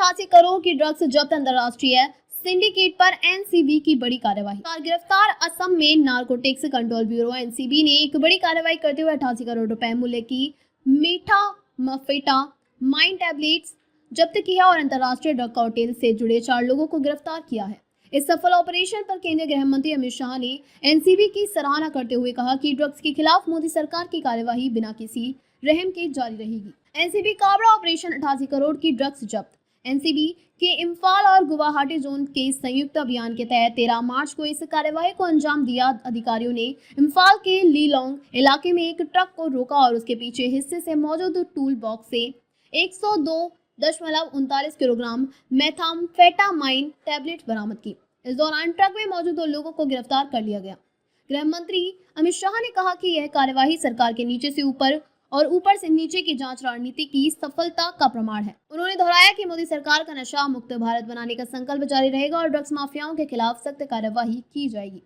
करोड़ की ड्रग्स जब्त, अंतर्राष्ट्रीय सिंडिकेट पर एनसीबी की बड़ी कार्रवाई। गिरफ्तार असम में नारकोटिक्स कंट्रोल ब्यूरो एनसीबी ने एक बड़ी कार्रवाई करते हुए 88 करोड़ रुपए मूल्य की मेटाम्फेटामाइन टैबलेट्स जब्त की है और अंतर्राष्ट्रीय ड्रग कार्टेल से जुड़े 4 लोगों को गिरफ्तार किया है। इस सफल ऑपरेशन पर केंद्रीय गृह मंत्री अमित शाह ने एनसीबी की सराहना करते हुए कहा कि ड्रग्स के खिलाफ मोदी सरकार की कार्यवाही बिना किसी रहम के जारी रहेगी। एनसीबी का बड़ा ऑपरेशन, 88 करोड़ की ड्रग्स जब्त। एनसीबी के इम्फाल और गुवाहाटी जोन के संयुक्त अभियान के तहत 13 मार्च को इस कार्यवाही को अंजाम दिया। अधिकारियों ने इम्फाल के लीलोंग इलाके में एक ट्रक को रोका और उसके पीछे हिस्से से मौजूद टूल बॉक्स से 102.39 किलोग्राम मेथाम्फेटामाइन टैबलेट बरामद की। इस दौरान ट्रक में मौजूद 2 लोगों को गिरफ्तार कर लिया गया। गृह मंत्री अमित शाह ने कहा कि यह कार्यवाही सरकार के नीचे से ऊपर और ऊपर से नीचे की जांच रणनीति की सफलता का प्रमाण है। उन्होंने दोहराया कि मोदी सरकार का नशा मुक्त भारत बनाने का संकल्प जारी रहेगा और ड्रग्स माफियाओं के खिलाफ सख्त कार्यवाही की जाएगी।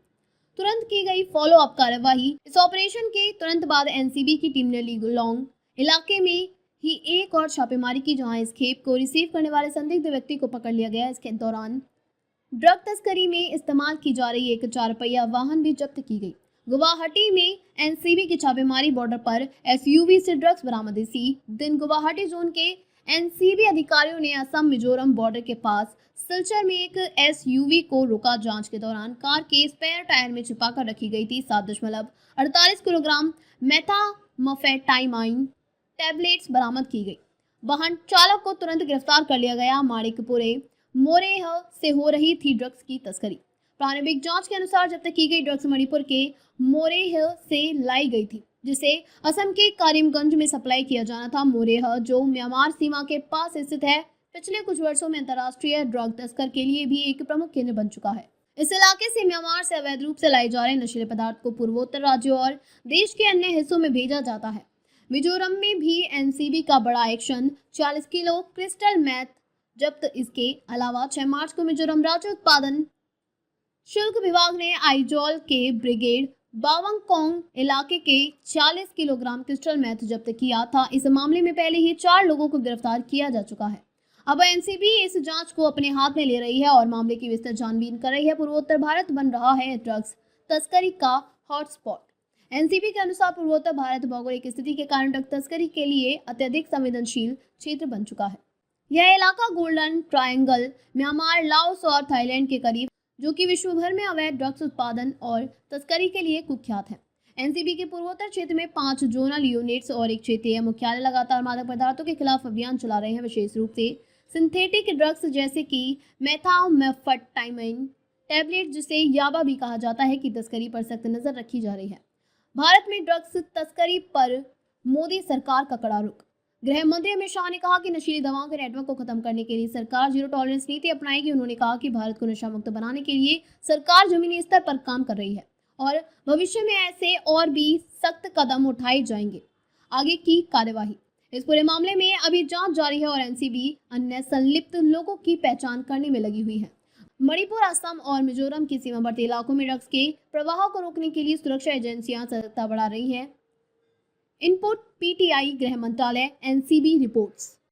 तुरंत की गई फॉलो अप कार्यवाही। इस ऑपरेशन के तुरंत बाद एनसीबी की टीम ने लीलोंग इलाके में ही एक और छापेमारी की, जहां इस खेप को रिसीव करने वाले संदिग्ध व्यक्ति को पकड़ लिया गया। इसके दौरान ड्रग तस्करी में इस्तेमाल की जा रही एक 4 पहिया वाहन भी जब्त की गई। गुवाहाटी में एनसीबी की छापेमारी बॉर्डर पर एसयूवी से ड्रग्स बरामद। इसी दिन गुवाहाटी जोन के एनसीबी अधिकारियों ने असम मिजोरम बॉर्डर के पास सिलचर में एक एसयूवी को रोका। जांच के दौरान कार के स्पेयर टायर में छिपाकर रखी गई थी 7.48 किलोग्राम मेथाम्फेटामाइन टैबलेट्स बरामद की गई। वाहन चालक को तुरंत गिरफ्तार कर लिया गया। माणिकपुरे मोरेह से हो रही थी ड्रग्स की तस्करी। प्रारंभिक जांच के अनुसार जब्त की गई ड्रग्स मणिपुर के मोरेह से लाई गई थी, जिसे असम के करीमगंज में सप्लाई किया जाना था। मोरेह, जो म्यांमार सीमा के पास स्थित है, पिछले कुछ वर्षों में अंतर्राष्ट्रीय ड्रग तस्कर के लिए भी एक प्रमुख केंद्र बन चुका है। इस इलाके से म्यांमार से अवैध रूप से लाए जा रहे नशीले पदार्थ को पूर्वोत्तर राज्यों और देश के अन्य हिस्सों में भेजा जाता है। मिजोरम में भी एनसीबी का बड़ा एक्शन, 40 किलो क्रिस्टल मैथ जब्त। इसके अलावा 6 मार्च को मिजोरम राज्य उत्पादन शुल्क विभाग ने आइजॉल के ब्रिगेड बावंगकोंग इलाके के 40 किलोग्राम क्रिस्टल मैथ जब्त किया था। इस मामले में पहले ही 4 लोगों को गिरफ्तार किया जा चुका है। अब एनसीबी इस जांच को अपने हाथ में ले रही है और मामले की विस्तृत छानबीन कर रही है। पूर्वोत्तर भारत बन रहा है ड्रग्स तस्करी का हॉटस्पॉट। एनसीबी के अनुसार पूर्वोत्तर भारत भौगोलिक स्थिति के कारण ड्रग तस्करी के लिए अत्यधिक संवेदनशील क्षेत्र बन चुका है। यह इलाका गोल्डन ट्रायंगल, म्यांमार, लाओस और थाईलैंड के करीब, जो कि विश्व भर में अवैध ड्रग्स उत्पादन और तस्करी के लिए कुख्यात है। एनसीबी के पूर्वोत्तर क्षेत्र में 5 जोनल यूनिट्स और एक क्षेत्रीय मुख्यालय लगातार मादक पदार्थों के खिलाफ अभियान चला रहे हैं, विशेष रूप से सिंथेटिक ड्रग्स जैसे कि मेथाम्फेटामाइन टैबलेट, जिसे याबा भी कहा जाता है, की तस्करी पर सख्त नजर रखी जा रही है। भारत में ड्रग्स तस्करी पर मोदी सरकार का कड़ा रुख। गृह मंत्री अमित शाह ने कहा कि नशीली दवाओं के नेटवर्क को खत्म करने के लिए सरकार जीरो टॉलरेंस नीति अपनाएगी। उन्होंने कहा कि भारत को नशा मुक्त बनाने के लिए सरकार जमीनी स्तर पर काम कर रही है और भविष्य में ऐसे और भी सख्त कदम उठाए जाएंगे। आगे की कार्यवाही। इस पूरे मामले में अभी जांच जारी है और एनसीबी अन्य संलिप्त लोगों की पहचान करने में लगी हुई है। मणिपुर, असम और मिजोरम की सीमावर्ती इलाकों में ड्रग्स के प्रवाह को रोकने के लिए सुरक्षा एजेंसियां सतर्कता बढ़ा रही हैं। इनपुट पीटीआई, गृह मंत्रालय, एनसीबी रिपोर्ट्स।